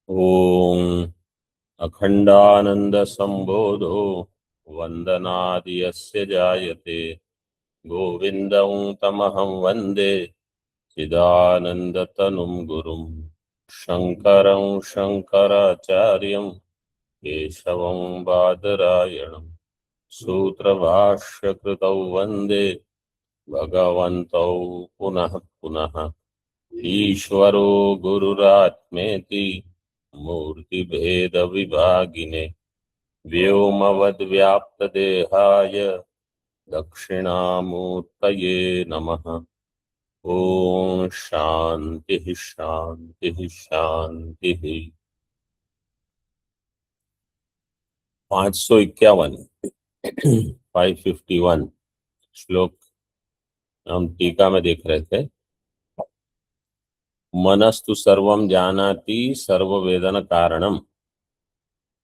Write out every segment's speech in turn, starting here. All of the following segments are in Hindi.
ओम अखंडानंदसंबोधो वंदनादि यस्य जायते गोविंदं तमहं वन्दे चिदानन्दतनुं गुरुं शङ्करं शङ्कराचार्यं केशवं बादरायणं सूत्रभाष्यकृतौ वन्दे भगवन्तौ पुनः पुनः ईश्वरो गुरुरात्मेति मूर्तिभेदविभागिने व्योमवद्व्याप्तदेहाय दक्षिणामूर्तये नमः। ओम शांति शांति शांति। 551 551 श्लोक हम टीका में देख रहे थे। मनस्तु सर्वं जानाति सर्ववेदन कारणम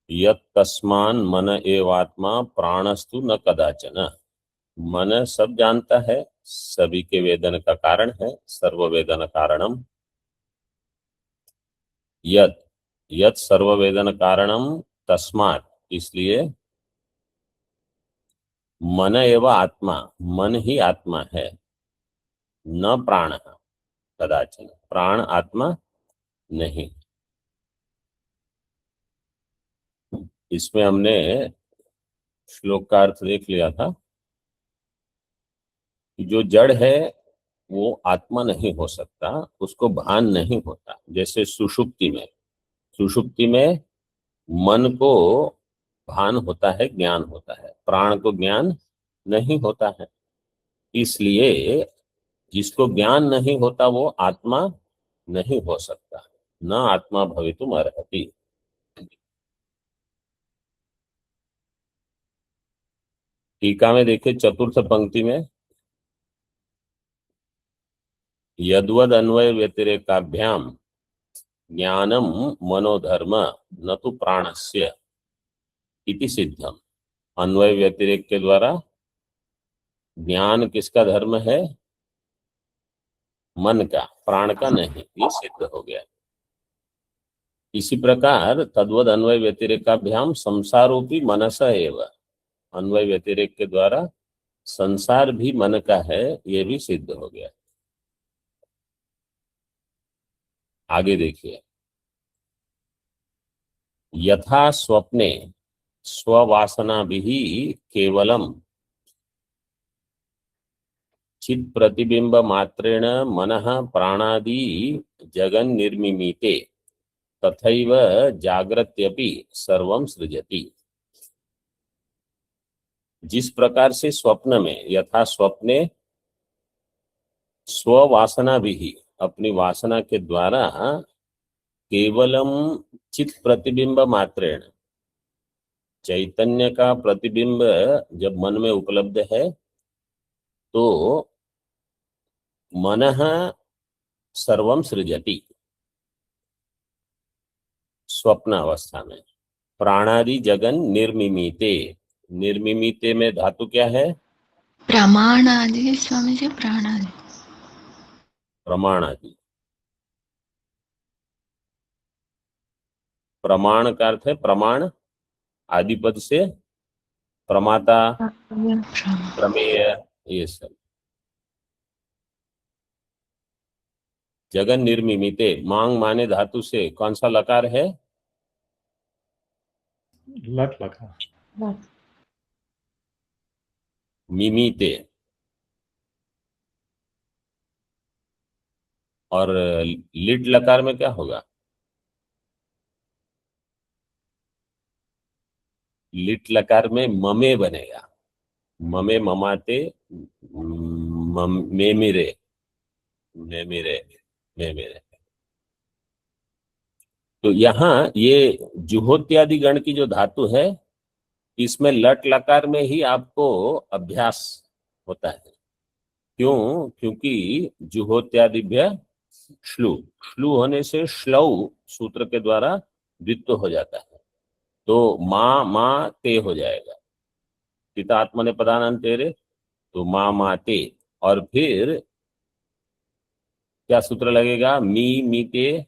यत् तस्मान् मन एवात्मा प्राणस्तु न कदाचन। मन सब जानता है, सभी के वेदन का कारण है, सर्ववेदन कारणम यत् यत् सर्ववेदन कारणम तस्मात् इसलिए मन एवं आत्मा मन ही आत्मा है, न प्राण कदाचन प्राण आत्मा नहीं। इसमें हमने श्लोक का अर्थ देख लिया था कि जो जड़ है वो आत्मा नहीं हो सकता, उसको भान नहीं होता। जैसे सुषुप्ति में मन को भान होता है, ज्ञान होता है, प्राण को ज्ञान नहीं होता है। इसलिए जिसको ज्ञान नहीं होता वो आत्मा नहीं हो सकता। न आत्मा भवितुम अर्हति। टीका में देखिए चतुर्थ पंक्ति में यद्वद अन्वय व्यतिरेकाभ्याम ज्ञानम मनोधर्म न तो प्राणस्य इति सिद्धम। अन्वय व्यतिरेक के द्वारा ज्ञान किसका धर्म है? मन का, प्राण का नहीं, ये सिद्ध हो गया। इसी प्रकार तद्वद अन्वय व्यतिरेकाभ्याम संसारोपि मनस एव। अन्वय व्यतिरेक के द्वारा संसार भी मन का है, ये भी सिद्ध हो गया। आगे देखिए, यथा स्वप्ने स्ववासना भी केवलम चित प्रतिबिंब मात्रेण मनः प्राणादि जगन निर्मिमीते तथैव जाग्रत्यपि सर्वं सृजति। जिस प्रकार से स्वप्न में, यथा स्वप्ने स्ववासना भी, अपनी वासना के द्वारा केवलम चित प्रतिबिंब मात्रेण, चैतन्य का प्रतिबिंब जब मन में उपलब्ध है तो मनः सर्वं सृजति। स्वप्न अवस्था में प्राणादि जगन निर्मिमीते, निर्मिमीते में धातु क्या है? प्रमाणादि स्वामी जी, प्राणादि प्रमाणादि। प्रमाण का अर्थ है प्रमाण, आदिपद से प्रमाता, प्रमेय, ये सब। जगन निर्मिमीते, मांग माने धातु से कौन सा लकार है? लट लकार। मिमीते। और लिट लकार में क्या होगा? लिट लकार में ममे बनेगा। ममे ममाते मेमिरे मेमिरे मेमिरे। तो यहाँ ये जुहोत्यादि गण की जो धातु है, इसमें लट लकार में ही आपको अभ्यास होता है। क्यों? क्योंकि जुहोत्यादिभ्य श्लू, श्लू होने से श्लौ सूत्र के द्वारा द्वित्व हो जाता है, तो माँ माँ ते हो जाएगा। पिता आत्मने पदानंत तेरे, तो माँ माँ ते। और फिर क्या सूत्र लगेगा? मी मीते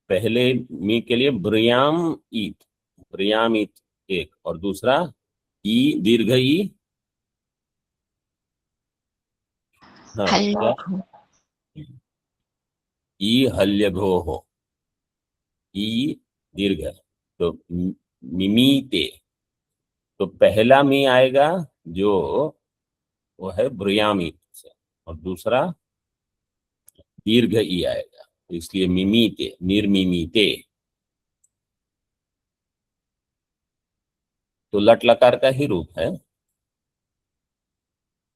पहले मी के लिए ब्रियाम ईत एक, और दूसरा ई दीर्घ ई, हाँ क्या? हल्घो ई हल्यघो हो, ई दीर्घ है, तो मिमीते, तो पहला मी आएगा जो वो है ब्रियामी से, और दूसरा दीर्घ ई आएगा, तो इसलिए मिमीते, निर्मिमीते। तो लट लकार का ही रूप है,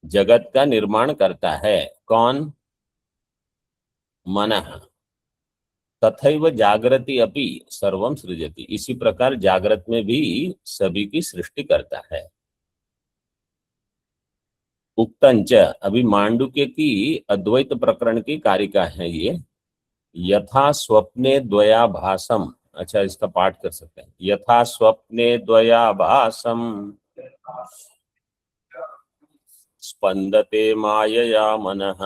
जगत का निर्माण करता है कौन? मनः। तथैव जागृति अपि सर्वम सृजति, इसी प्रकार जागृत में भी सभी की सृष्टि करता है। उक्तंच, अभी मांडुक्य की अद्वैत प्रकरण की कारिका है ये। यथा स्वप्ने द्वयाभासम, अच्छा इसका पाठ कर सकते हैं। यथा स्वप्ने द्वयाभासम स्पंदते मायया मनः,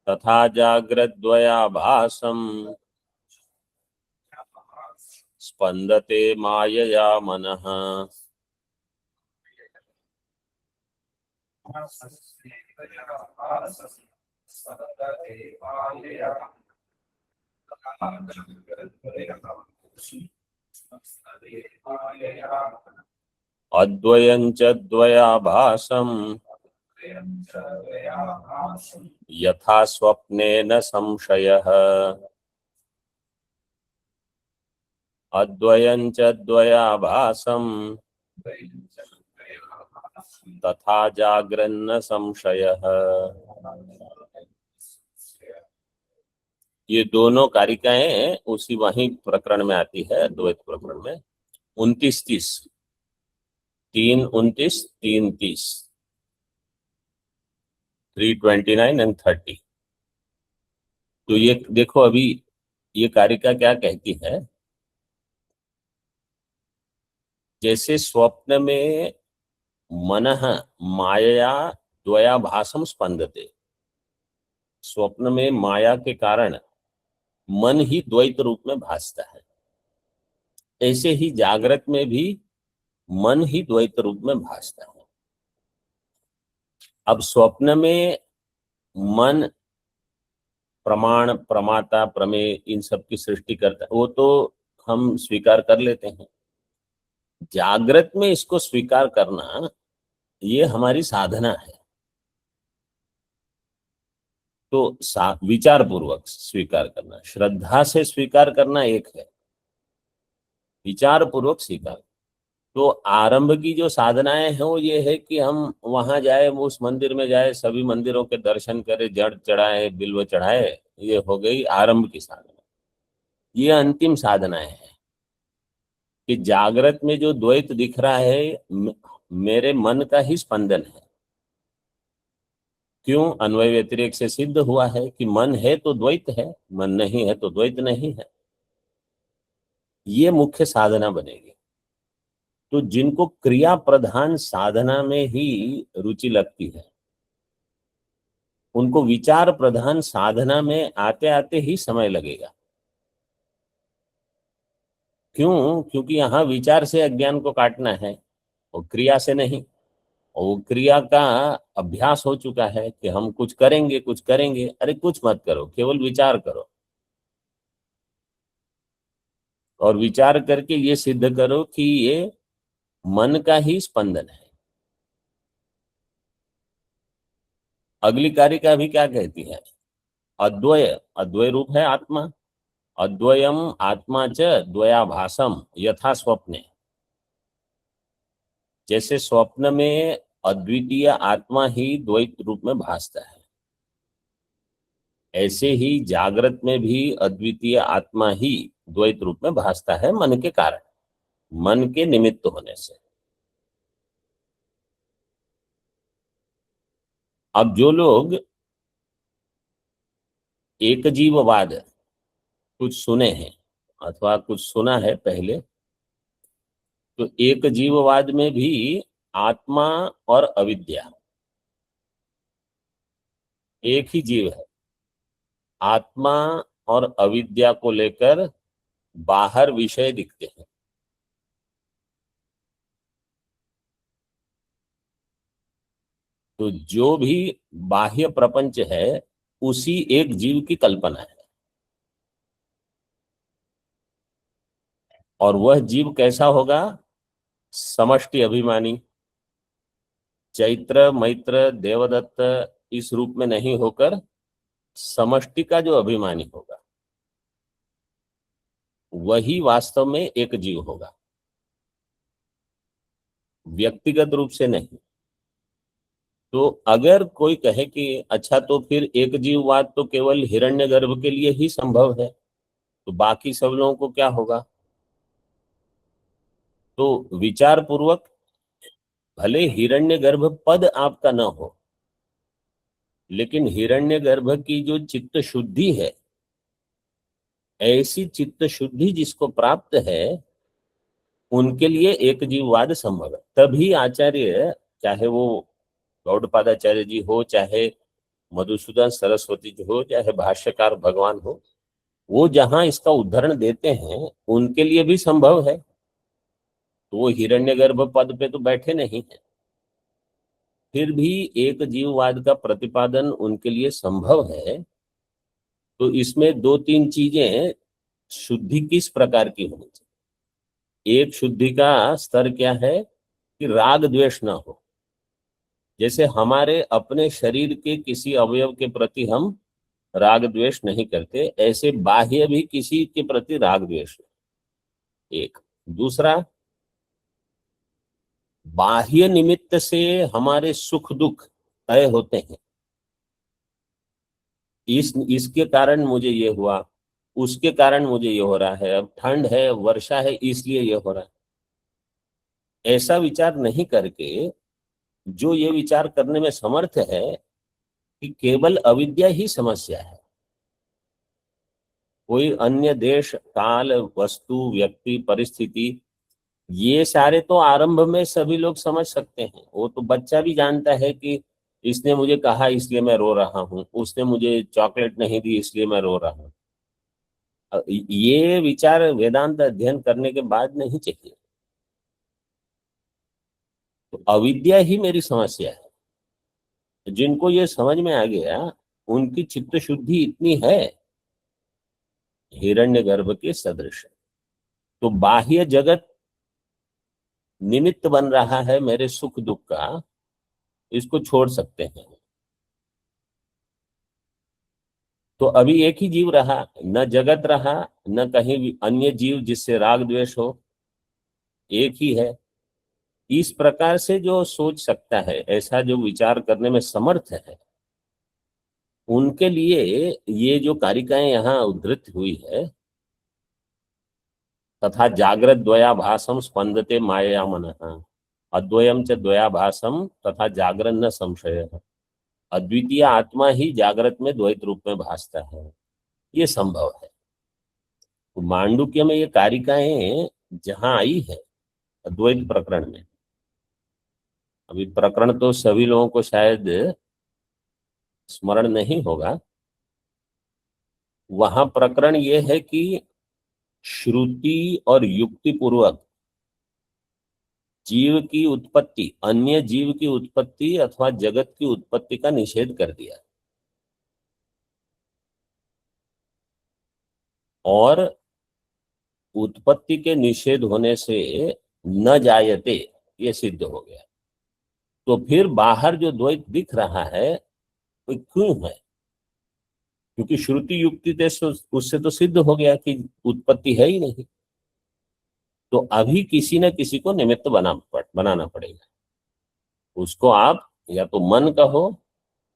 तथा जाग्रद्वयाभासम स्पंदते मायया मनः। अद्वयं च द्वयाभासं यथा स्वप्नेन संशयः, अद्वयं च द्वयाभासं तथा जागरन्न संशयः। ये दोनों कारिकाएं उसी वही प्रकरण में आती है, अद्वैत प्रकरण में। 29-30, 3-29, 3-30, 329 एंड 30। तो ये देखो, अभी ये कारिका क्या कहती है? जैसे स्वप्न में मनः माया द्वयाभासम स्पंदते, स्वप्न में माया के कारण मन ही द्वैत रूप में भासता है, ऐसे ही जागृत में भी मन ही द्वैत रूप में भासता है। अब स्वप्न में मन प्रमाण, प्रमाता, प्रमेय, इन सब की सृष्टि करता है, वो तो हम स्वीकार कर लेते हैं। जागृत में इसको स्वीकार करना, ये हमारी साधना है। तो विचार पूर्वक स्वीकार करना, श्रद्धा से स्वीकार करना एक है, विचार पूर्वक स्वीकार। तो आरंभ की जो साधनाएं हैं वो ये है कि हम वहां जाए, उस मंदिर में जाए, सभी मंदिरों के दर्शन करें, जड़ चढ़ाए, बिल्व चढ़ाए, ये हो गई आरंभ की साधना। ये अंतिम साधनाएं हैं कि जागृत में जो द्वैत दिख रहा है मेरे मन का ही स्पंदन है। क्यों? अन्वय व्यतिरेक से सिद्ध हुआ है कि मन है तो द्वैत है, मन नहीं है तो द्वैत नहीं है। ये मुख्य साधना बनेगी। तो जिनको क्रिया प्रधान साधना में ही रुचि लगती है, उनको विचार प्रधान साधना में आते आते ही समय लगेगा। क्यों? क्योंकि यहाँ विचार से अज्ञान को काटना है और क्रिया से नहीं। और वो क्रिया का अभ्यास हो चुका है कि हम कुछ करेंगे, कुछ करेंगे। अरे कुछ मत करो, केवल विचार करो, और विचार करके ये सिद्ध करो कि ये मन का ही स्पंदन है। अगली कारिका भी क्या कहती है? अद्वय, अद्वय रूप है आत्मा। अद्वयम आत्मा च द्वयाभासम यथा स्वप्ने, जैसे स्वप्न में अद्वितीय आत्मा ही द्वैत रूप में भासता है, ऐसे ही जागृत में भी अद्वितीय आत्मा ही द्वैत रूप में भासता है, मन के कारण, मन के निमित्त होने से। अब जो लोग एक जीववाद कुछ सुने हैं अथवा कुछ सुना है पहले, तो एक जीववाद में भी आत्मा और अविद्या एक ही जीव है। आत्मा और अविद्या को लेकर बाहर विषय दिखते हैं। तो जो भी बाह्य प्रपंच है उसी एक जीव की कल्पना है। और वह जीव कैसा होगा? समष्टि अभिमानी, चैत्र मैत्र देवदत्त इस रूप में नहीं होकर समष्टि का जो अभिमानी होगा वही वास्तव में एक जीव होगा, व्यक्तिगत रूप से नहीं। तो अगर कोई कहे कि अच्छा तो फिर एक जीववाद तो केवल हिरण्यगर्भ के लिए ही संभव है, तो बाकी सब लोगों को क्या होगा? तो विचार पूर्वक, भले हिरण्यगर्भ पद आपका न हो, लेकिन हिरण्यगर्भ की जो चित्त शुद्धि है, ऐसी चित्त शुद्धि जिसको प्राप्त है, उनके लिए एक जीववाद संभव है। तभी आचार्य, चाहे वो गौड़पादाचार्य जी हो, चाहे मधुसूदन सरस्वती जी हो, चाहे भाष्यकार भगवान हो, वो जहां इसका उदाहरण देते हैं उनके लिए भी संभव है। तो वो हिरण्यगर्भ पद पे तो बैठे नहीं है, फिर भी एक जीववाद का प्रतिपादन उनके लिए संभव है। तो इसमें दो तीन चीजें, शुद्धि किस प्रकार की होनी चाहिए। एक, शुद्धि का स्तर क्या है कि राग द्वेष ना हो। जैसे हमारे अपने शरीर के किसी अवयव के प्रति हम राग द्वेष नहीं करते, ऐसे बाह्य भी किसी के प्रति राग द्वेष नहीं। एक। दूसरा, बाह्य निमित्त से हमारे सुख दुख तय होते हैं। इसके कारण मुझे ये हुआ, उसके कारण मुझे ये हो रहा है, अब ठंड है, वर्षा है, इसलिए ये हो रहा है। ऐसा विचार नहीं करके जो ये विचार करने में समर्थ है कि केवल अविद्या ही समस्या है, कोई अन्य देश काल वस्तु व्यक्ति परिस्थिति ये सारे तो आरंभ में सभी लोग समझ सकते हैं। वो तो बच्चा भी जानता है कि इसने मुझे कहा इसलिए मैं रो रहा हूँ, उसने मुझे चॉकलेट नहीं दी इसलिए मैं रो रहा हूँ। ये विचार वेदांत अध्ययन करने के बाद नहीं चाहिए। तो अविद्या ही मेरी समस्या है। जिनको ये समझ में आ गया उनकी चित्त शुद्धि इतनी है हिरण्यगर्भ के सदृश। तो बाह्य जगत निमित्त बन रहा है मेरे सुख दुख का, इसको छोड़ सकते हैं। तो अभी एक ही जीव रहा, न जगत रहा, न कहीं भी अन्य जीव जिससे राग द्वेष हो, एक ही है। इस प्रकार से जो सोच सकता है, ऐसा जो विचार करने में समर्थ है, उनके लिए ये जो कारिकाएं यहाँ उद्धृत हुई है, तथा जागृत द्वयाभासम स्पंदते मायया मनः अद्वयम च द्वयाभासम तथा जागरण न संशय, अद्वितीय आत्मा ही जागृत में द्वैत रूप में भासता है, ये संभव है। तो मांडुक्य में ये कारिकाएं जहां आई है अद्वैत प्रकरण में, अभी प्रकरण तो सभी लोगों को शायद स्मरण नहीं होगा, वहां प्रकरण ये है कि श्रुति और युक्ति पूर्वक जीव की उत्पत्ति, अन्य जीव की उत्पत्ति अथवा जगत की उत्पत्ति का निषेध कर दिया। और उत्पत्ति के निषेध होने से न जायते ये सिद्ध हो गया। तो फिर बाहर जो द्वैत दिख रहा है वो क्यों है? क्योंकि श्रुति युक्ति से उससे तो सिद्ध हो गया कि उत्पत्ति है ही नहीं। तो अभी किसी न किसी को निमित्त बनाना पड़ेगा। उसको आप या तो मन कहो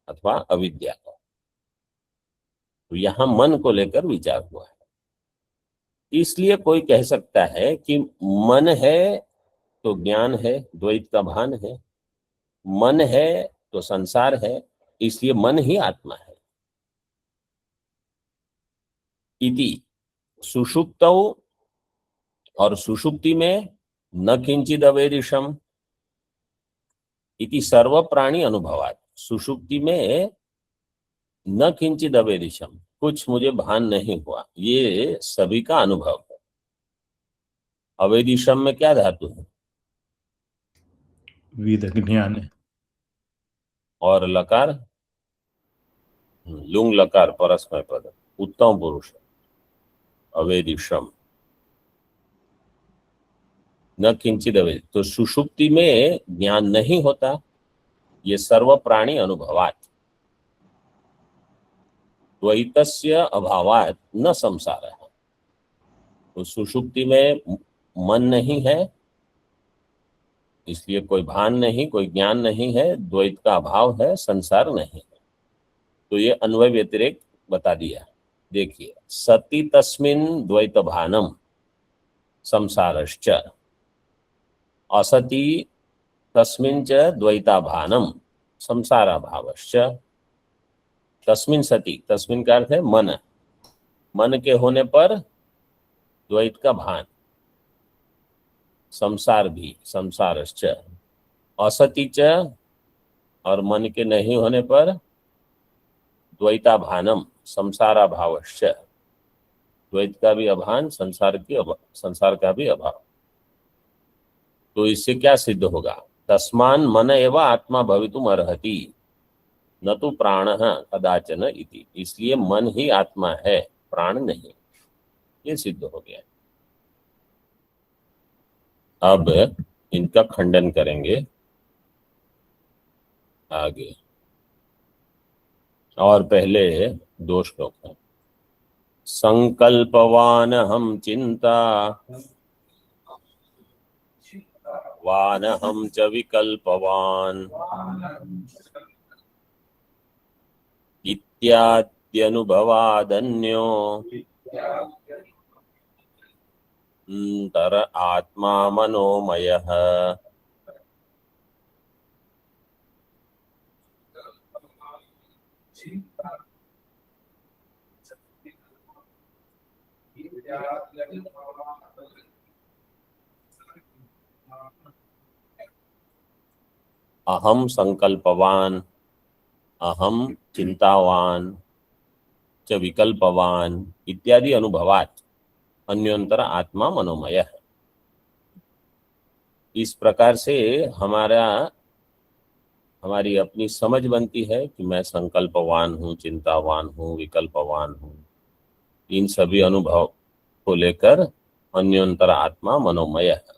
अथवा अविद्या कहो। तो यहां मन को लेकर विचार हुआ है। इसलिए कोई कह सकता है कि मन है तो ज्ञान है, द्वैत का भान है, मन है तो संसार है, इसलिए मन ही आत्मा है। इति सुषुप्तौ, और सुषुप्ति में न किंचिद अवेदिशम इति सर्व प्राणी अनुभवात, सुषुप्ति में न किंचिद अवेदिशम कुछ मुझे भान नहीं हुआ, ये सभी का अनुभव है। अवैधी श्रम में क्या धातु है? विद ज्ञान और लकार लुंग लकार परस्मय पद, उत्तम पुरुष है। अवैधी श्रम न किंचित अवैध, तो सुषुप्ति में ज्ञान नहीं होता, ये सर्व प्राणी अनुभवात। द्वैतस्य अभावात न संसार है, तो सुषुप्ति में मन नहीं है, इसलिए कोई भान नहीं, कोई ज्ञान नहीं है, द्वैत का अभाव है, संसार नहीं है। तो ये अन्वय व्यतिरेक बता दिया। देखिए, सति तस्मिन् द्वैत भानम संसारश्च, असति तस्मिन् च द्वैताभानम संसाराभावश्च। तस्मिन् सति, तस्मिन् का अर्थ है मन, मन के होने पर द्वैत का भान, संसार भी, संसारश्च। असति च, और मन के नहीं होने पर द्वैताभानम संसाराभावश्च, द्वैत का भी अभान, संसार का भी अभाव। तो इससे क्या सिद्ध होगा? तस्मान मन एव आत्मा भवितुम अर्हति न तो प्राण कदाचन इति, इसलिए मन ही आत्मा है, प्राण नहीं। ये सिद्ध हो गया। अब इनका खंडन करेंगे आगे, और पहले दो श्लोक है। संकल्पवान हम चिंता वान हम च विकल्पवान इत्याद्यनुभवादन्यो अंतर आत्मा मनोमयः। अहम संकल्पवान, अहम चिंतावान च विकल्पवान इत्यादि अनुभवात अन्योंतर आत्मा मनोमय है। इस प्रकार से हमारी अपनी समझ बनती है कि मैं संकल्पवान हूँ, चिंतावान हूँ, विकल्पवान हूँ। इन सभी अनुभव को लेकर अन्योंतर आत्मा मनोमय है।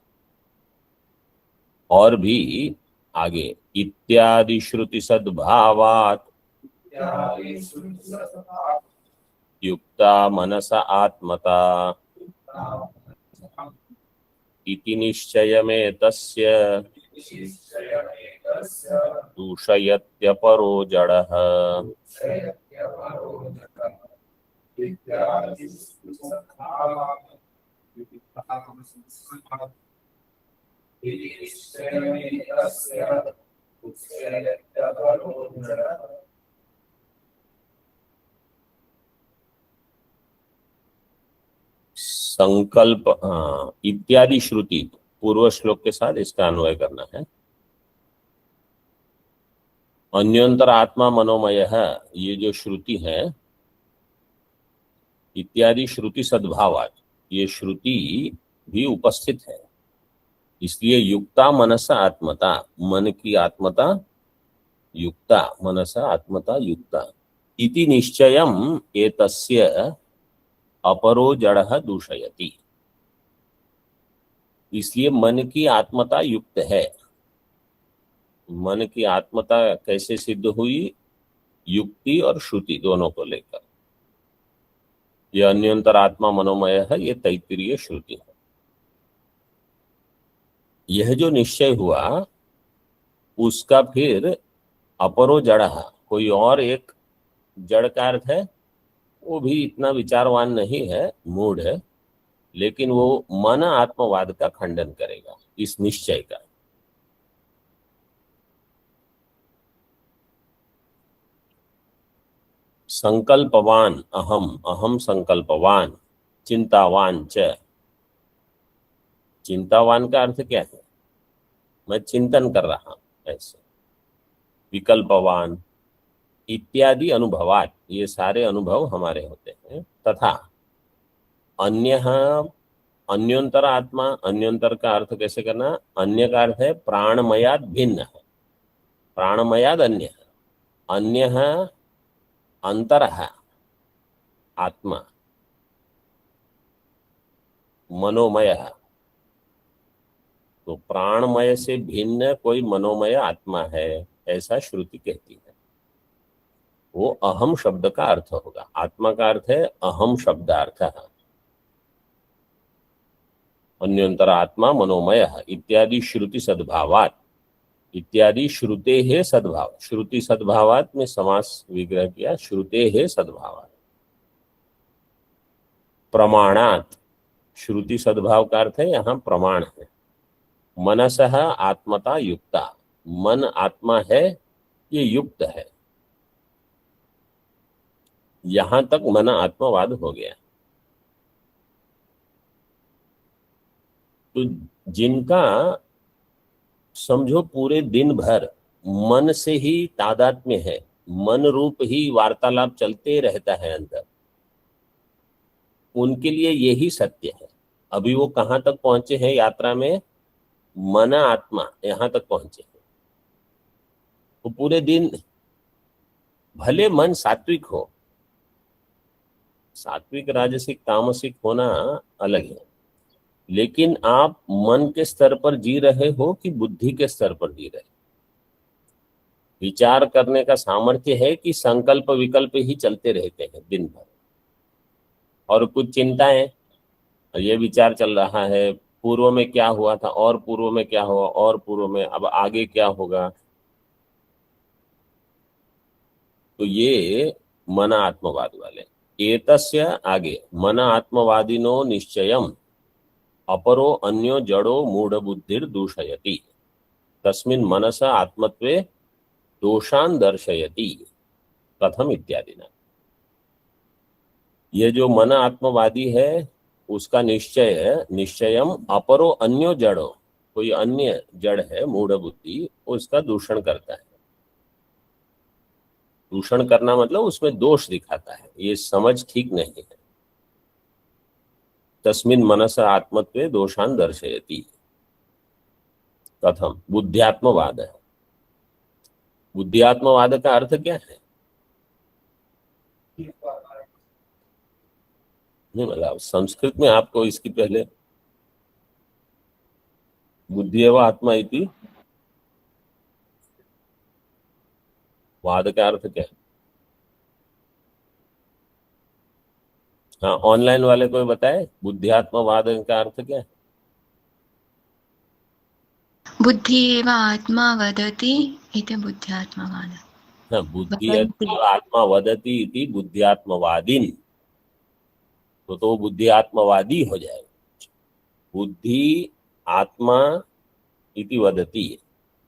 और भी आगे, इत्यादि श्रुति सद्भावात युक्ता मनसा आत्मता इति निश्चयमेतस्य दूषयत्यपरो जडः। संकल्प इत्यादि श्रुति, पूर्व श्लोक के साथ इसका अन्वय करना है। अन्योंतर आत्मा मनोमय है, ये जो श्रुति है, इत्यादि श्रुति सद्भावात, ये श्रुति भी उपस्थित है, इसलिए युक्ता मनसा आत्मता, मन की आत्मता, युक्ता मनसा आत्मता युक्ता इति निश्चयम एतस्य अपरो जड़ः दूषयति, इसलिए मन की आत्मता युक्त है। मन की आत्मता कैसे सिद्ध हुई? युक्ति और श्रुति दोनों को लेकर। यह अन्योंतर आत्मा मनोमय है, ये तैत्तिरीय श्रुति है। यह जो निश्चय हुआ उसका फिर अपरो जड़ः, कोई और एक जड़ का अर्थ है, वो भी इतना विचारवान नहीं है, मूढ़ है, लेकिन वो मन आत्मवाद का खंडन करेगा इस निश्चय का। संकल्पवान अहम, अहम संकल्पवान, चिंतावान च, चिंतावान का अर्थ क्या है? मैं चिंतन कर रहा हूं, ऐसे। विकल्पवान इत्यादि अनुभवात, ये सारे अनुभव हमारे होते हैं। तथा अन्य, अन्योंतर आत्मा, अन्योंतर का अर्थ कैसे करना, अन्य का अर्थ है प्राणमयाद भिन्न है, प्राणमयाद अन्य, अन्य अंतर आत्मा मनोमय, तो प्राणमय से भिन्न कोई मनोमय आत्मा है ऐसा श्रुति कहती है। वो अहम शब्द का अर्थ होगा, आत्मा का अर्थ है अहम शब्दार्थ, अन्योंतर आत्मा मनोमय इत्यादि श्रुति सद्भावात, इत्यादि श्रुते है सद्भाव, श्रुति सद्भावात में समास विग्रह किया, श्रुते है सद्भावात। प्रमाणात, श्रुति सद्भाव का अर्थ है यहाँ प्रमाण है। मनसः आत्मता युक्ता, मन आत्मा है ये युक्त है, यहां तक मन आत्मवाद हो गया। तो जिनका समझो पूरे दिन भर मन से ही तादात्म्य है, मन रूप ही वार्तालाप चलते रहता है अंदर, उनके लिए यही सत्य है। अभी वो कहाँ तक पहुंचे हैं यात्रा में, मन आत्मा यहां तक पहुंचे हैं। वो पूरे दिन भले मन सात्विक हो, सात्विक राजसिक तामसिक होना अलग है, लेकिन आप मन के स्तर पर जी रहे हो कि बुद्धि के स्तर पर जी रहे, विचार करने का सामर्थ्य है कि संकल्प विकल्प ही चलते रहते हैं दिन भर, और कुछ चिंताएं, ये विचार चल रहा है पूर्व में क्या हुआ था, और पूर्व में क्या हुआ, और पूर्व में अब आगे क्या होगा। तो ये मन आत्मवाद वाले, एतस्य आगे मन आत्मवादिनो निश्चयम अपरो अन्यो जड़ो मूढ़ बुद्धिर दूषयति तस्मिन् मनस आत्मत्वे दोषान दर्शयति कथम इत्यादि ना। ये जो मन आत्मवादी है उसका निश्चय, निश्चयम अपरो अन्यो जड़ो, कोई अन्य जड़ है मूढ़ बुद्धि, उसका दूषण करता है। दूषण करना मतलब उसमें दोष दिखाता है, ये समझ ठीक नहीं है। तस्मिन् मनस आत्मत्वे दोषान दर्शयति कथम, बुद्ध्यात्मवाद है। बुद्ध्यात्मवाद का अर्थ क्या है, नहीं मतलब संस्कृत में आपको इसकी पहले बुद्धि एवं आत्मा इति वाद का अर्थ क्या है। हाँ, ऑनलाइन वाले कोई बताए बुद्ध्यात्मवाद का अर्थ क्या है। बुद्धि एव आत्मा वदति इति बुद्ध्यात्मवाद। हाँ, बुद्धि वदन्ति। आत्मा वदति इति बुद्ध्यात्मवादिन, तो बुद्धि आत्मवादी हो जाएगा। बुद्धि आत्मा इति वदति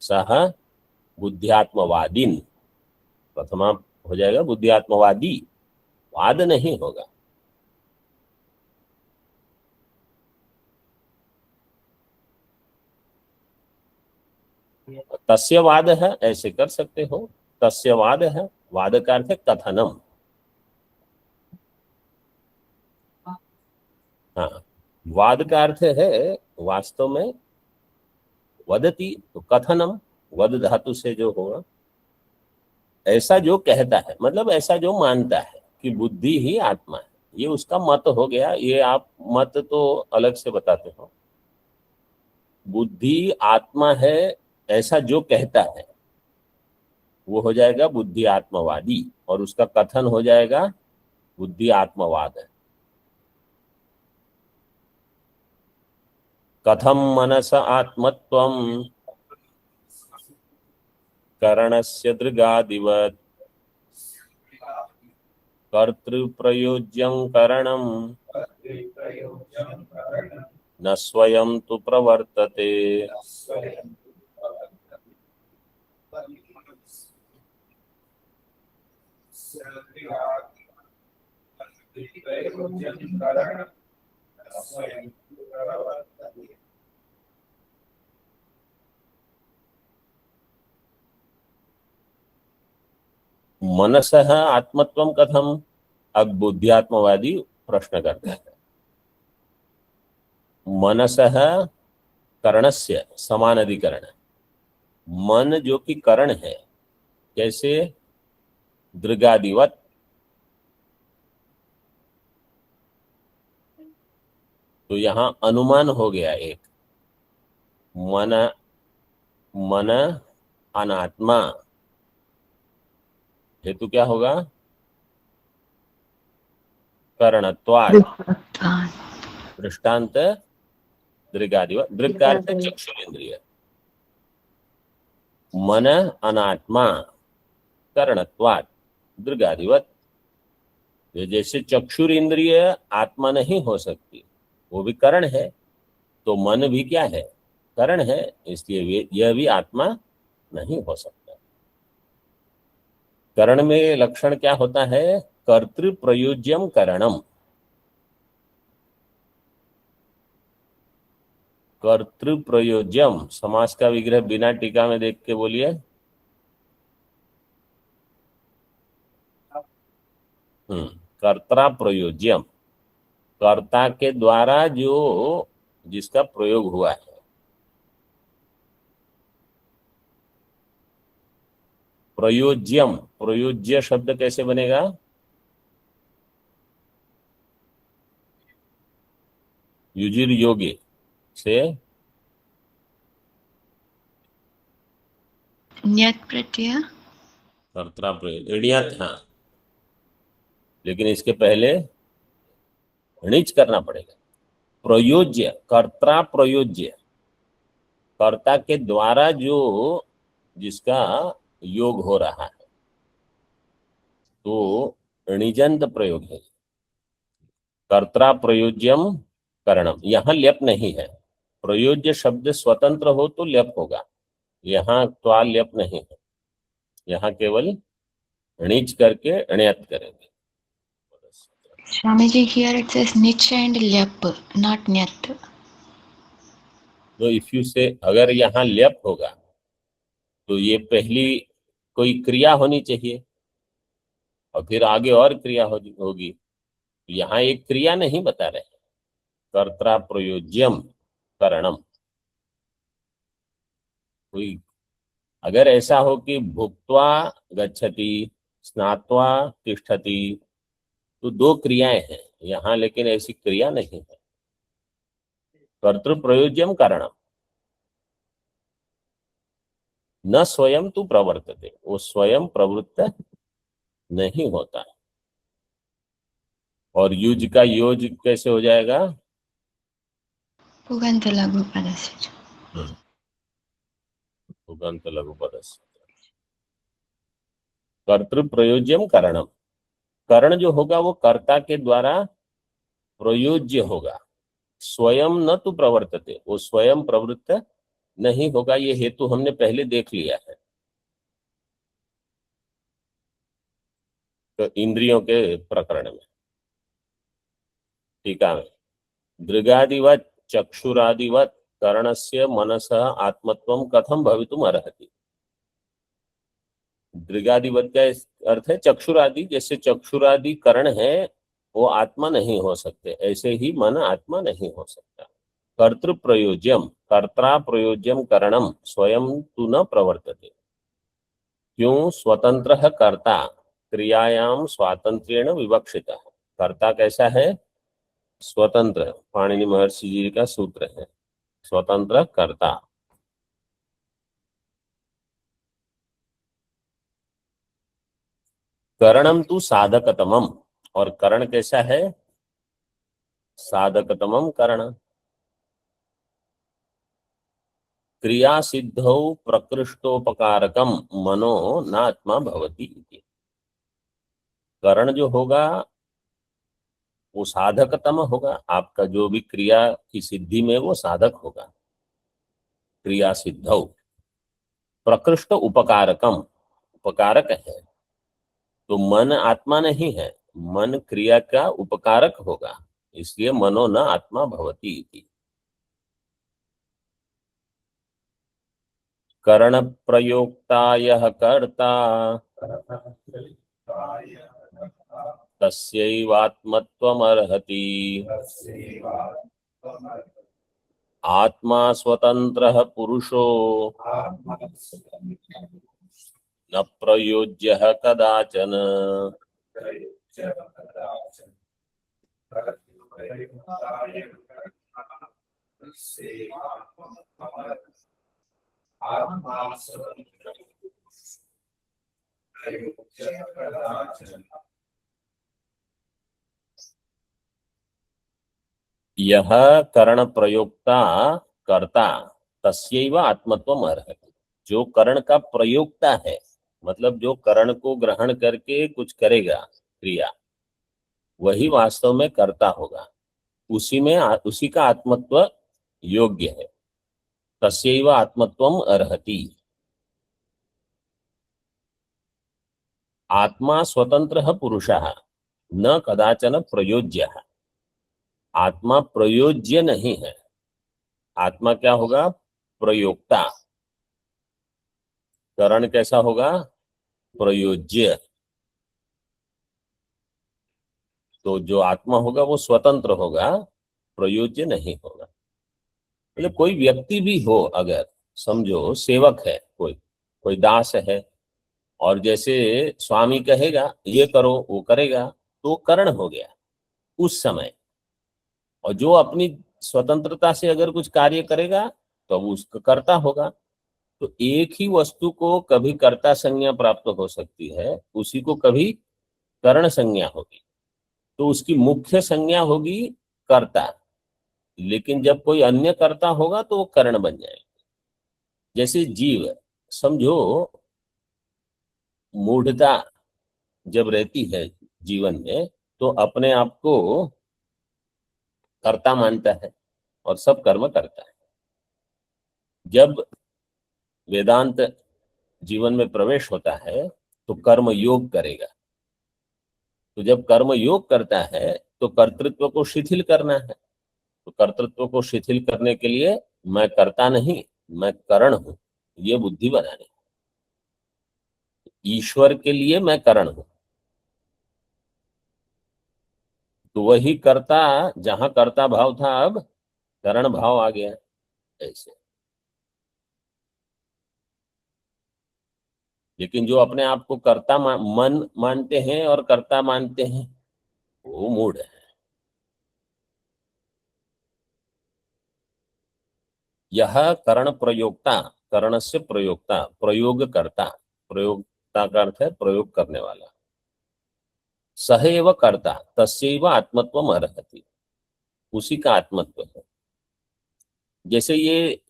सह बुद्ध्यात्मवादिन, प्रथमा हो जाएगा बुद्ध्यात्मवादी, वाद नहीं होगा। तस्यवाद है ऐसे कर सकते हो, तस्यवाद है, वाद का अर्थ है कथनम। हाँ, वाद का अर्थ है वास्तव में वदति, तो कथनम वद धातु से जो होगा, ऐसा जो कहता है मतलब ऐसा जो मानता है कि बुद्धि ही आत्मा है, ये उसका मत हो गया। ये आप मत तो अलग से बताते हो, बुद्धि आत्मा है ऐसा जो कहता है वो हो जाएगा बुद्धि आत्मवादी, और उसका कथन हो जाएगा बुद्धि आत्मवाद है। कथम मनस आत्मत्वम करणस्य दृगादिवत् कर्तृप्रयोज्यं करणं न स्वयं तु प्रवर्तते। मनसः आत्मत्वं कथम? अब बुद्धियात्मवादी प्रश्न करते हैं। मनसः करणस्य समानाधिकरण, मन जो कि करण है, कैसे? दृगादिवत। तो यहां अनुमान हो गया एक, मन मन अनात्मा, हेतु क्या होगा? करणत्वात्। दृक्पथात्। दृष्टांत दृगादिवत। दृग का अर्थ है चक्षुरेंद्रिय, मन अनात्मा करणत्वात् दृगादिवत। ये जैसे चक्षुर इंद्रिय आत्मा नहीं हो सकती, वो भी करण है, तो मन भी क्या है? करण है, इसलिए यह भी आत्मा नहीं हो सकता। करण में लक्षण क्या होता है? कर्तृ प्रयोज्यम करणम। कर्तृ प्रयोज्यम समास का विग्रह बिना टीका में देख के बोलिए। कर्ता प्रयोज्यम, कर्ता के द्वारा जो जिसका प्रयोग हुआ है। प्रयोज्यम, प्रयोज्य शब्द कैसे बनेगा? युजिर योगे से न्यत् प्रत्यय। कर्ता प्रयोग ऋणियत, हाँ, लेकिन इसके पहले णिच करना पड़ेगा। प्रयोज्य, कर्ता प्रयोज्य, कर्ता के द्वारा जो जिसका योग हो रहा है, तो णिजंत प्रयोग है। कर्ता प्रयोज्यम करणम, यहां ल्यप नहीं है। प्रयोज्य शब्द स्वतंत्र हो तो ल्यप होगा, यहाँ त्वा ल्यप नहीं है, यहाँ केवल णिच करके ण्यत करेंगे। Swamiji, here it says nich and lyap, not nyat. तो इफ यू से, अगर यहाँ ल्यप होगा तो ये पहली कोई क्रिया होनी चाहिए और फिर आगे और क्रिया होगी। यहाँ एक क्रिया नहीं बता रहे, कर्ता प्रयोज्यम करणम। कोई अगर ऐसा हो कि भुक्त्वा गच्छति, स्नात्वा तिष्ठति, तो दो क्रियाएं हैं यहाँ, लेकिन ऐसी क्रिया नहीं है। कर्तृ प्रयोज्यम कारणम, न स्वयं तू प्रवर्तते, वो स्वयं प्रवृत्त नहीं होता है। और युज का योज कैसे हो जाएगा? पुगंत लघु पदस्य। उगंत लघु पदस्य। कर्तृ प्रयोज्यम कारणम, करण जो होगा वो कर्ता के द्वारा प्रयोज्य होगा, स्वयं न तू प्रवर्तते, वो स्वयं प्रवृत्त नहीं होगा। ये हेतु हमने पहले देख लिया है। तो इंद्रियों के प्रकरण में टीका में, दृगादिवत चक्षुरादिवत करणस्य मनसः आत्मत्वं कथम भवितुम अर्हति। दृगादिवत का अर्थ है चक्षुरादि, जैसे चक्षुरादि करण है वो आत्मा नहीं हो सकते, ऐसे ही मन आत्मा नहीं हो सकता। कर्तृ प्रयोज्यम, कर्ता प्रयोज्यम करणम स्वयं तु न प्रवर्तते। क्यों? स्वतंत्र कर्ता क्रियायाम स्वातंत्र्येण विवक्षितः। कर्ता कैसा है? स्वतंत्र, पाणिनि महर्षि जी का सूत्र है, स्वतंत्र कर्ता। करणम तु साधकतमम, और करण कैसा है? साधकतमम करण। क्रिया सिद्धौ प्रकृष्टोपकारकम मनो नात्मा भवति इति। करण जो होगा वो साधकतम होगा, आपका जो भी क्रिया की सिद्धि में वो साधक होगा। क्रिया सिद्धौ प्रकृष्ट उपकारकम, उपकारक है, तो मन आत्मा नहीं है, मन क्रिया का उपकारक होगा, इसलिए मनो न आत्मा भवति इति। करण प्रयोक्ता यह कर्ता तस्यैवात्मत्वमर्हति। आत्मा स्वतंत्रः पुरुषो न प्रयोज्यः कदाचन। यह करण प्रयोक्ता कर्ता तस्यैव आत्मत्वम अर्हति। जो करण का प्रयोक्ता है, मतलब जो करण को ग्रहण करके कुछ करेगा क्रिया, वही वास्तव में कर्ता होगा। उसी का आत्मत्व योग्य है। तस्यैव आत्मत्वम अर्हति। आत्मा स्वतंत्रः पुरुषः न कदाचन प्रयोज्यः। आत्मा प्रयोज्य नहीं है। आत्मा क्या होगा? प्रयोक्ता। करण कैसा होगा? प्रयोज्य। तो जो आत्मा होगा वो स्वतंत्र होगा, प्रयोज्य नहीं होगा। मतलब कोई व्यक्ति भी हो, अगर समझो सेवक है, कोई कोई दास है, और जैसे स्वामी कहेगा ये करो वो करेगा, तो करण हो गया उस समय। और जो अपनी स्वतंत्रता से अगर कुछ कार्य करेगा तो वो उसका कर्ता होगा। तो एक ही वस्तु को कभी कर्ता संज्ञा प्राप्त हो सकती है, उसी को कभी करण संज्ञा होगी। तो उसकी मुख्य संज्ञा होगी कर्ता, लेकिन जब कोई अन्य कर्ता होगा तो वो करण बन जाएगा। जैसे जीव, समझो मूढ़ता जब रहती है जीवन में, तो अपने आप को कर्ता मानता है और सब कर्म करता है। जब वेदांत जीवन में प्रवेश होता है तो कर्म योग करेगा। तो जब कर्म योग करता है तो कर्तृत्व को शिथिल करना है। तो कर्तृत्व को शिथिल करने के लिए मैं कर्ता नहीं, मैं करण हूं, ये बुद्धि बनाने। ईश्वर के लिए मैं करण हूं। तो वही कर्ता, जहां कर्ता भाव था अब करण भाव आ गया। ऐसे लेकिन जो अपने आप को कर्ता मन मानते हैं और कर्ता मानते हैं, वो मूढ़ है। यह करण प्रयोक्ता, करण से प्रयोक्ता, प्रयोग करता, प्रयोक्ता का अर्थ है प्रयोग करने वाला। सहैव कर्ता तस्यैव आत्मत्वम अर्हति। उसी का आत्मत्व है। जैसे ये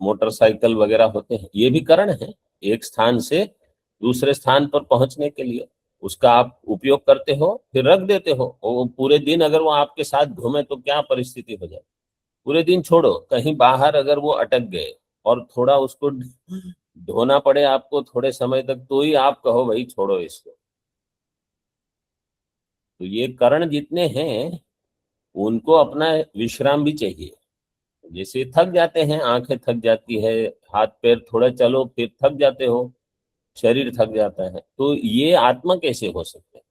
मोटरसाइकिल वगैरह होते हैं, ये भी करण है। एक स्थान से दूसरे स्थान पर पहुंचने के लिए उसका आप उपयोग करते हो, फिर रख देते हो। वो पूरे दिन अगर वो आपके साथ घूमे तो क्या परिस्थिति हो जाए। पूरे दिन छोड़ो, कहीं बाहर अगर वो अटक गए और थोड़ा उसको धोना पड़े आपको थोड़े समय तक, तो ही आप कहो भाई छोड़ो इसको। तो ये करण जितने हैं उनको अपना विश्राम भी चाहिए। जैसे थक जाते हैं, आंखें थक जाती है, हाथ पैर थोड़ा चलो फिर थक जाते हो, शरीर थक जाता है। तो ये आत्मा कैसे हो सकते हैं?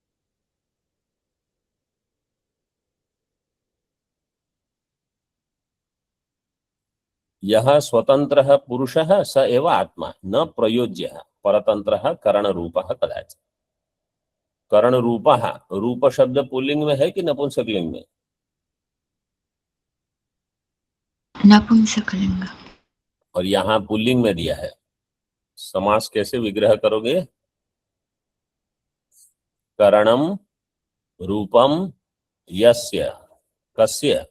यह स्वतंत्र पुरुष स एव आत्मा न प्रयोज्य परतंत्र करण रूप कदाचित। करण रूप, रूप शब्द पुल्लिंग में है कि नपुंसकलिंग में? नपुंसकलिंग। और यहाँ पुल्लिंग में दिया है। समास कैसे विग्रह करोगे? करणम रूपम यस्य कस्य।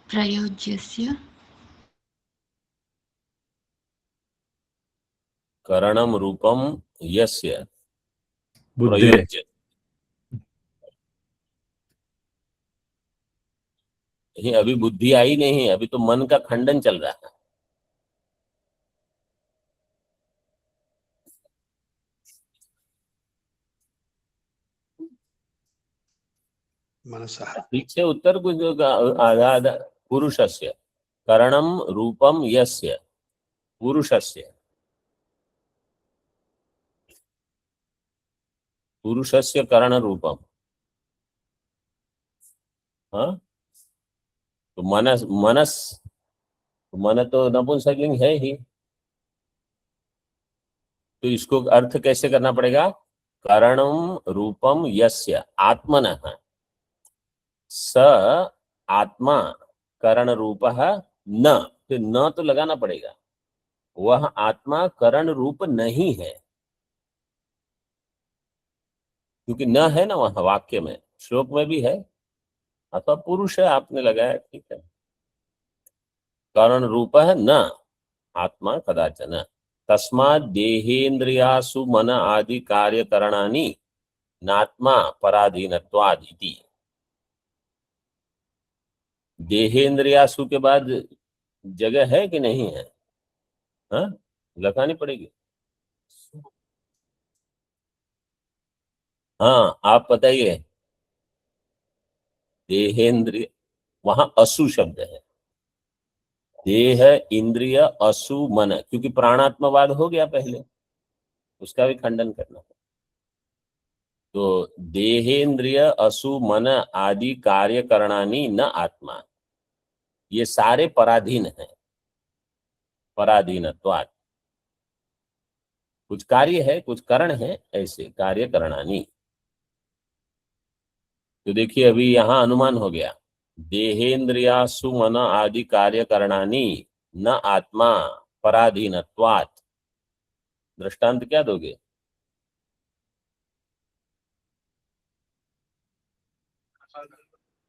प्रयोज्यस्य। करणम रूपम यस्य बुद्धे। प्रयोज्य। नहीं, अभी बुद्धि आई नहीं, अभी तो मन का खंडन चल रहा है। मनसः। ठीक से उत्तर कुछ आधा आधा पुरुषस्य करणम रूपम यस्य पुरुषस्य पुरुषस्य करण रूपम। हाँ, तो मनस मनस मन तो नपुंसकलिंग है ही, तो इसको अर्थ कैसे करना पड़ेगा? करणम रूपम यस्य आत्मनः स आत्मा करण रूप न, फिर न तो लगाना पड़ेगा, वह आत्मा करण रूप नहीं है, क्योंकि न है ना वहां वाक्य में, श्लोक में भी है, अथवा पुरुष है आपने लगाया, ठीक है। करण रूप है न आत्मा कदाचन, तस्मात् देहेन्द्रियासु मन आदि कार्य करणानि नात्मा पराधीनत्वाद् इति। देहेन्द्रियासु के बाद जगह है कि नहीं है? हाँ, लगानी पड़ेगी। हाँ, आप बताइए। देहेन्द्रिय, वहां असु शब्द है, देह इंद्रिय असु मन, क्योंकि प्राणात्मवाद हो गया पहले, उसका भी खंडन करना है। तो देहेन्द्रिय असु मन आदि कार्य करणानी न आत्मा, ये सारे पराधीन हैं, पराधीनत्वात्। कुछ कार्य है, कुछ करण है, ऐसे कार्य करणानी। तो देखिए अभी यहां अनुमान हो गया, देहेन्द्रियासु मन आदि कार्य करणानी न आत्मा पराधीनत्वात्। दृष्टांत क्या दोगे?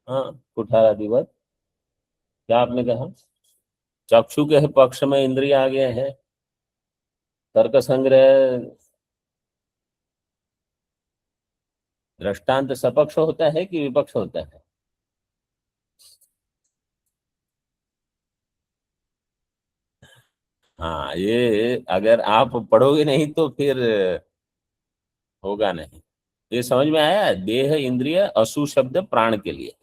हाँ, कुठारादिवत। क्या आपने कहा? चक्षु के पक्ष में इंद्रिय आ गए हैं, तर्क संग्रह। दृष्टांत सपक्ष होता है कि विपक्ष होता है? हाँ, ये अगर आप पढ़ोगे नहीं तो फिर होगा नहीं। ये समझ में आया? देह इंद्रिय असु शब्द प्राण के लिए,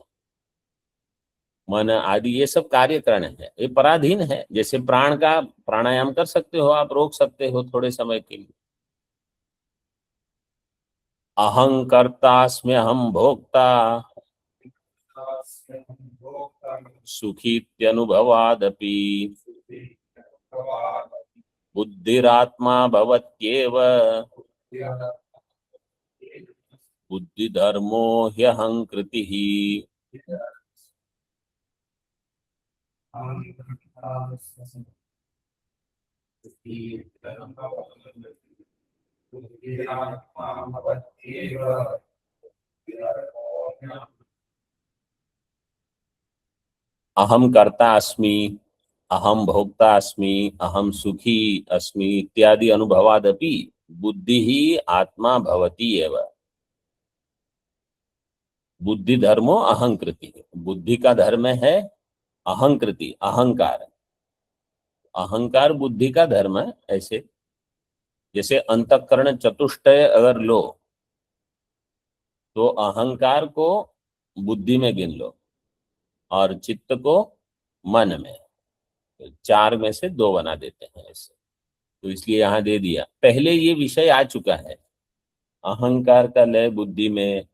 मन आदि ये सब कार्यकरण है, ये पराधीन है। जैसे प्राण का प्राणायाम कर सकते हो आप, रोक सकते हो थोड़े समय के लिए। अहं कर्तास्मि अहं भोक्ता सुखीत्यनुभवादपि बुद्धिरात्मा भवत्येव बुद्धिधर्मो ह्यहंकृतिः। अहम कर्ता अस्मि, अहम भोक्ता अस्मि, अहम सुखी अस्मि इत्यादि अनुभवादपि बुद्धि ही आत्मा भवति एव। बुद्धि धर्मो अहंकृति, बुद्धि का धर्म है अहंकृति, अहंकार। अहंकार बुद्धि का धर्म है। ऐसे जैसे अंतःकरण चतुष्टय अगर लो तो अहंकार को बुद्धि में गिन लो और चित्त को मन में, तो चार में से दो बना देते हैं ऐसे। तो इसलिए यहां दे दिया, पहले ये विषय आ चुका है, अहंकार का लय बुद्धि में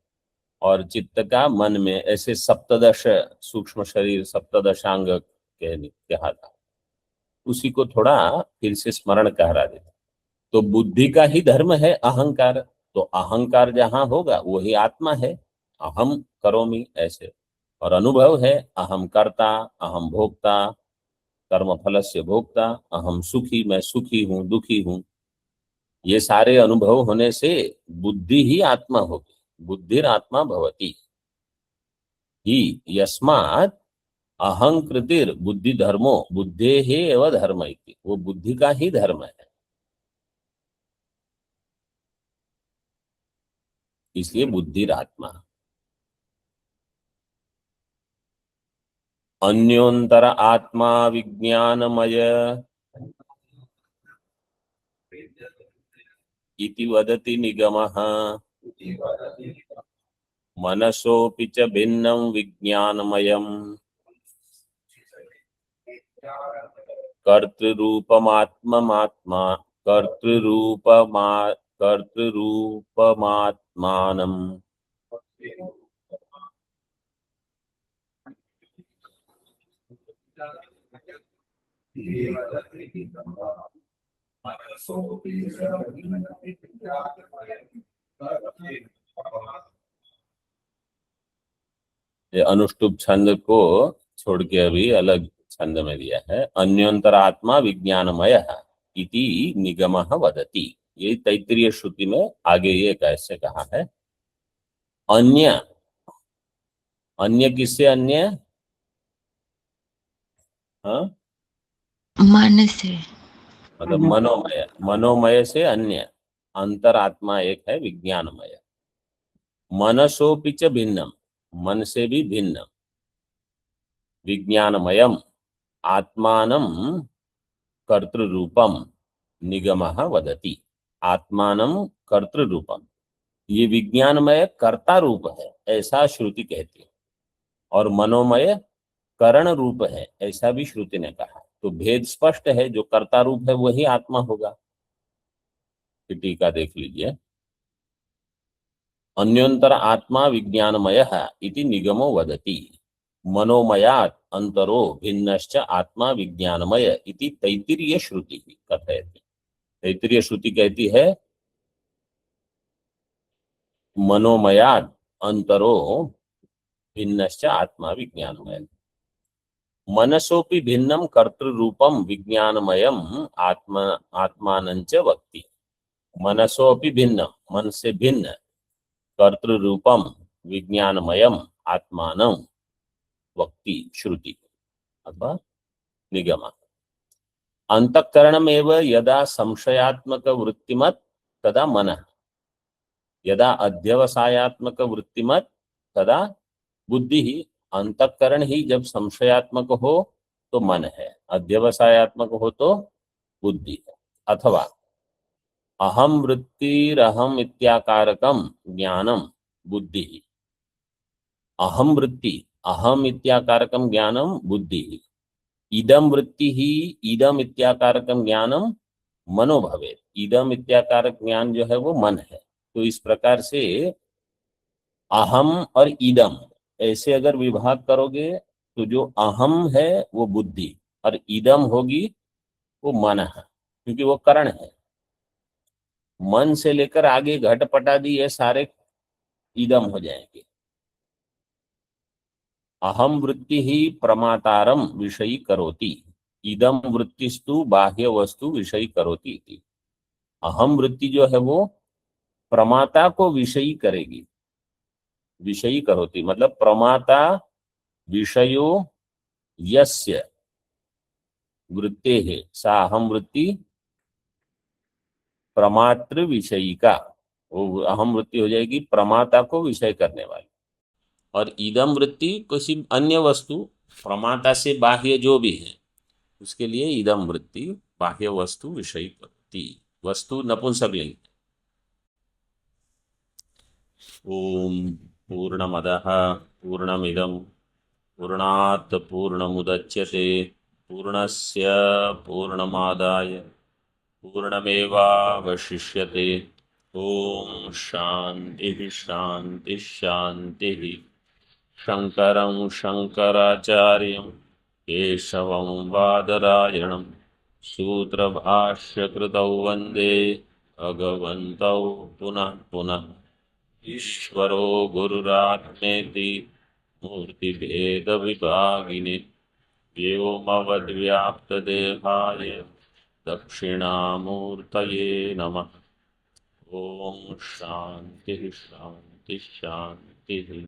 और चित्त का मन में, ऐसे सप्तदश सूक्ष्म शरीर सप्तदशांग कहा था। उसी को थोड़ा फिर से स्मरण करा देते। तो बुद्धि का ही धर्म है अहंकार, तो अहंकार जहां होगा वही आत्मा है। अहम करोमि ऐसे, और अनुभव है अहम कर्ता, अहम भोक्ता, कर्म फल से भोक्ता, अहम सुखी, मैं सुखी हूं, दुखी हूं। ये सारे अनुभव होने से बुद्धि ही आत्मा होगी, बुद्धिर आत्मा भवति ही यस्मात् अहंकृतिर बुद्धि धर्मो बुद्धे है एवं धर्म इति, वो बुद्धि का ही धर्म है, इसलिए बुद्धिर आत्मा। अन्योन्तर आत्मा विज्ञानमय इति वदति निगमः मनसोऽपि च भिन्नं विज्ञानमयम् कर्तृरूपमात्ममात्मा कर्तृरूपमा कर्तृरूपमात्मानम् ये अनुष्टुप छंद को छोड़ के अभी अलग छंद में दिया है। अन्योंतरात्मा विज्ञानमय इति निगमः वदति। ये तैत्तिरीय श्रुति में आगे ये कैसे कहा है। अन्य, अन्य किससे अन्य? हाँ, मन से। मतलब मनोमय, मनोमय से अन्य। अंतरात्मा एक है विज्ञानमय। मनसोपि च भिन्नम, मन से भी भिन्न। विज्ञानमयम आत्मानं कर्तृरूपम निगमः वदति। आत्मानं कर्तृरूपम, ये विज्ञानमय कर्ता रूप है ऐसा श्रुति कहती है, और मनोमय करण रूप है ऐसा भी श्रुति ने कहा। तो भेद स्पष्ट है, जो कर्ता रूप है वही आत्मा होगा। टीका देख लीजिए। अन्योंतर आत्मा विज्ञानमय इति निगमो वदति। मनोमयात् अंतरो भिन्नश्च आत्मा विज्ञानमय इति तैत्तिरीय श्रुति कथयति। तैत्तिरीय श्रुति कहती है मनोमयात् अंतरो भिन्नश्च आत्मा विज्ञानमय। मनसोपि भिन्नम कर्तृरूपम विज्ञानमयम आत्मा आत्मानंच वक्ति। मनसोपि भिन्न, मन से भिन्न, कर्तृरूपम विज्ञानमयम आत्मानं वक्ति श्रुति अथवा निगम। अंतःकरणमेव यदा संशयात्मक वृत्तिमत् तदा मनः, यदा अध्यवसायात्मक वृत्तिमत् तदा बुद्धि ही। अंतःकरण ही जब संशयात्मक हो तो मन है, अध्यवसायात्मक हो तो बुद्धि है। अथवा अहम वृत्तिरहम इत्याकारकम ज्ञानम बुद्धि। अहम वृत्ति, अहम इत्याकारकम ज्ञानम बुद्धि। इदम वृत्ति ही इदम इत्याकारकम ज्ञानम मनो भवेत्। इदम इत्याकारक ज्ञान जो है वो मन है। तो इस प्रकार से अहम और इदम ऐसे अगर विभाग करोगे तो जो अहम है वो बुद्धि और इदम होगी वो मन है, क्योंकि वो करण है। मन से लेकर आगे घट पटादी ये सारे इदम हो जाएंगे। अहम वृत्ति ही प्रमातारम विषयी करोति, इदम वृत्तिस्तु बाह्य वस्तु विषयी करोति इति। अहम वृत्ति जो है वो प्रमाता को विषयी करेगी। विषयी करोति मतलब प्रमाता विषयो यस्य वृत्ते है सा अहम वृत्ति प्रमातृ विषयी का, वो अहम वृत्ति हो जाएगी प्रमाता को विषय करने वाली। और इदम वृत्ति किसी अन्य वस्तु प्रमाता से बाह्य जो भी है उसके लिए इदम वृत्ति बाह्य वस्तु विषयी करती। वस्तु नपुंसकलिंग। ओम पूर्णमदः पूर्णमिदं पूर्णात् पूर्णमुदच्यते पूर्णस्य पूर्णमादाय पूर्णमेवावशिष्यते। ओम शांति शांति शांति। शंकरं शंकराचार्यं केशवं बादरायणं सूत्रभाष्यकृतौ वन्दे भगवन्तौ पुनः पुनः। ईश्वरो गुरुरात्मेति मूर्तिभेदविभागिने व्योमवद्व्याप्तदेहाय दक्षिणामूर्तये नमः। ओम शांति शांति शांति।